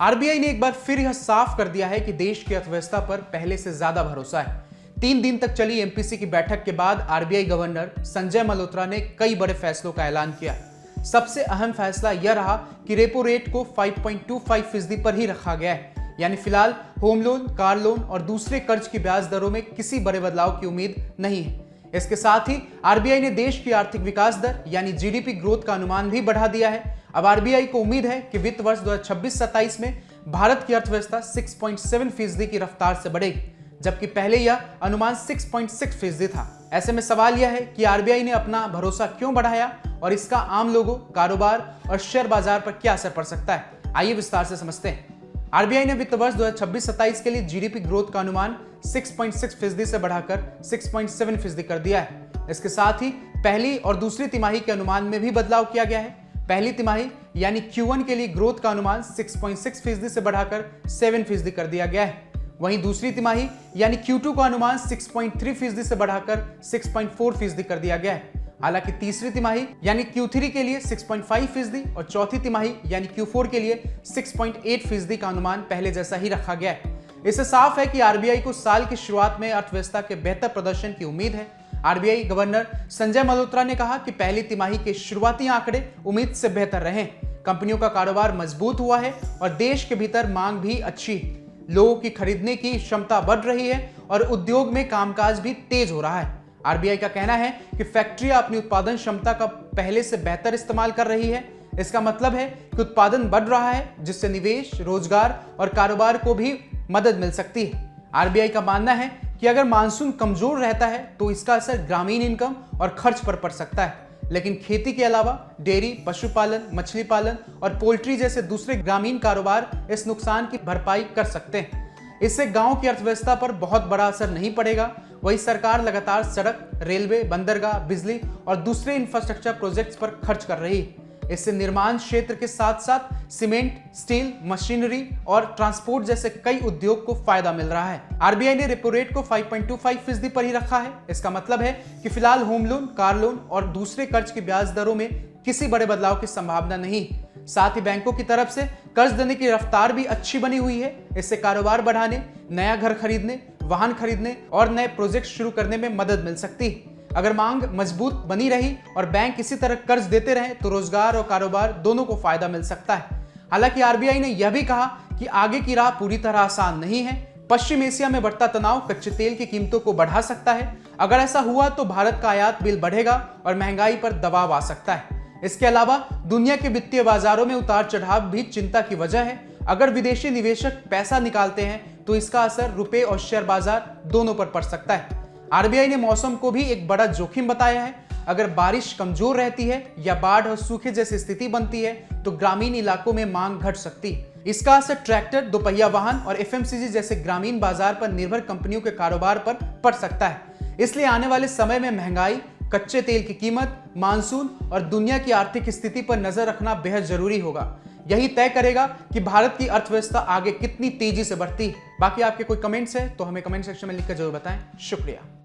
RBI ने एक बार फिर यह साफ कर दिया है कि देश की अर्थव्यवस्था पर पहले से ज्यादा भरोसा है। 3 दिन तक चली एमपीसी की बैठक के बाद आरबीआई गवर्नर संजय मल्होत्रा ने कई बड़े फैसलों का ऐलान किया। सबसे अहम फैसला यह रहा कि रेपो रेट को 5.25% पर ही रखा गया है, यानी फिलहाल होम लोन, कार लोन और दूसरे कर्ज की ब्याज दरों में किसी बड़े बदलाव की उम्मीद नहीं है। इसके साथ ही आरबीआई ने देश की आर्थिक विकास दर यानी जीडीपी ग्रोथ का अनुमान भी बढ़ा दिया है। अब आरबीआई को उम्मीद है कि वित्त वर्ष 2026-27 में भारत की अर्थव्यवस्था 6.7% की रफ्तार से बढ़ेगी, जबकि पहले यह अनुमान 6.6% था। ऐसे में सवाल यह है कि आरबीआई ने अपना भरोसा क्यों बढ़ाया और इसका आम लोगों, कारोबार और शेयर बाजार पर क्या असर पड़ सकता है। आइए विस्तार से समझते हैं। आरबीआई ने वित्त वर्ष 2026-27 के लिए जीडीपी ग्रोथ का अनुमान 6.6% से बढ़ाकर 6.7% कर दिया है। इसके साथ ही पहली और दूसरी तिमाही के अनुमान में भी बदलाव किया गया है। पहली तिमाही यानी Q1 के लिए ग्रोथ का अनुमान 6.6% से बढ़ाकर 7% कर दिया गया है। वहीं दूसरी तिमाही यानी Q2 का अनुमान 6.3% से बढ़ाकर 6.4% कर दिया गया है। हालांकि तीसरी तिमाही यानी Q3 के लिए 6.5% और चौथी तिमाही यानी Q4 के लिए 6.8% का अनुमान पहले जैसा ही रखा गया है। इससे साफ है कि आरबीआई को साल की शुरुआत में अर्थव्यवस्था के बेहतर प्रदर्शन की उम्मीद है। आरबीआई गवर्नर संजय मल्होत्रा ने कहा कि पहली तिमाही के शुरुआती आंकड़े उम्मीद से बेहतर रहे। कंपनियों का कारोबार मजबूत हुआ है और देश के भीतर मांग भी अच्छी है। लोगों की खरीदने की क्षमता बढ़ रही है और उद्योग में कामकाज भी तेज हो रहा है। आरबीआई का कहना है कि फैक्ट्रियां अपनी उत्पादन क्षमता का पहले से बेहतर इस्तेमाल कर रही है। इसका मतलब है कि उत्पादन बढ़ रहा है, जिससे निवेश, रोजगार और कारोबार को भी मदद मिल सकती है। आरबीआई का मानना है कि अगर मानसून कमजोर रहता है तो इसका असर ग्रामीण इनकम और खर्च पर पड़ सकता है, लेकिन खेती के अलावा डेयरी, पशुपालन, मछली पालन और पोल्ट्री जैसे दूसरे ग्रामीण कारोबार इस नुकसान की भरपाई कर सकते हैं। इससे गांव की अर्थव्यवस्था पर बहुत बड़ा असर नहीं पड़ेगा। वही सरकार लगातार सड़क, रेलवे, बंदरगाह, बिजली और दूसरे इंफ्रास्ट्रक्चर प्रोजेक्ट्स पर खर्च कर रही है। इससे निर्माण क्षेत्र के साथ साथ सीमेंट, स्टील, मशीनरी और ट्रांसपोर्ट जैसे कई उद्योग को फायदा मिल रहा है। आरबीआई ने रेपो रेट को 5.25% पर ही रखा है। इसका मतलब है कि फिलहाल होम लोन, कार लोन और दूसरे कर्ज की ब्याज दरों में किसी बड़े बदलाव की संभावना नहीं है। साथ ही बैंकों की तरफ से कर्ज देने की रफ्तार भी अच्छी बनी हुई है। इससे कारोबार बढ़ाने, नया घर खरीदने, वाहन खरीदने और नए प्रोजेक्ट शुरू करने में मदद मिल सकती है। अगर मांग मजबूत बनी रही और बैंक इसी तरह कर्ज देते रहे तो रोजगार और कारोबार दोनों को फायदा मिल सकता है। हालांकि आरबीआई ने यह भी कहा कि आगे की राह पूरी तरह आसान नहीं है। पश्चिम एशिया में बढ़ता तनाव कच्चे तेल की कीमतों को बढ़ा सकता है। अगर ऐसा हुआ तो भारत का आयात बिल बढ़ेगा और महंगाई पर दबाव आ सकता है। इसके अलावा दुनिया के वित्तीय बाजारों में उतार चढ़ाव भी चिंता की वजह है। अगर विदेशी निवेशक पैसा निकालते हैं तो इसका असर रुपए और शेयर बाजार दोनों पर पड़ सकता है। आरबीआई ने मौसम को भी एक बड़ा जोखिम बताया है। अगर बारिश कमजोर रहती है या बाढ़ और सूखे जैसी स्थिति बनती है तो ग्रामीण इलाकों में मांग घट सकती है। इसका असर ट्रैक्टर, दोपहिया वाहन और एफएमसीजी जैसे ग्रामीण बाजार पर निर्भर कंपनियों के कारोबार पर पड़ सकता है। इसलिए आने वाले समय में महंगाई, कच्चे तेल की कीमत, मानसून और दुनिया की आर्थिक स्थिति पर नजर रखना बेहद जरूरी होगा। यही तय करेगा कि भारत की अर्थव्यवस्था आगे कितनी तेजी से बढ़ती है। बाकी आपके कोई कमेंट्स है तो हमें कमेंट सेक्शन में लिखकर जरूर बताएं। शुक्रिया।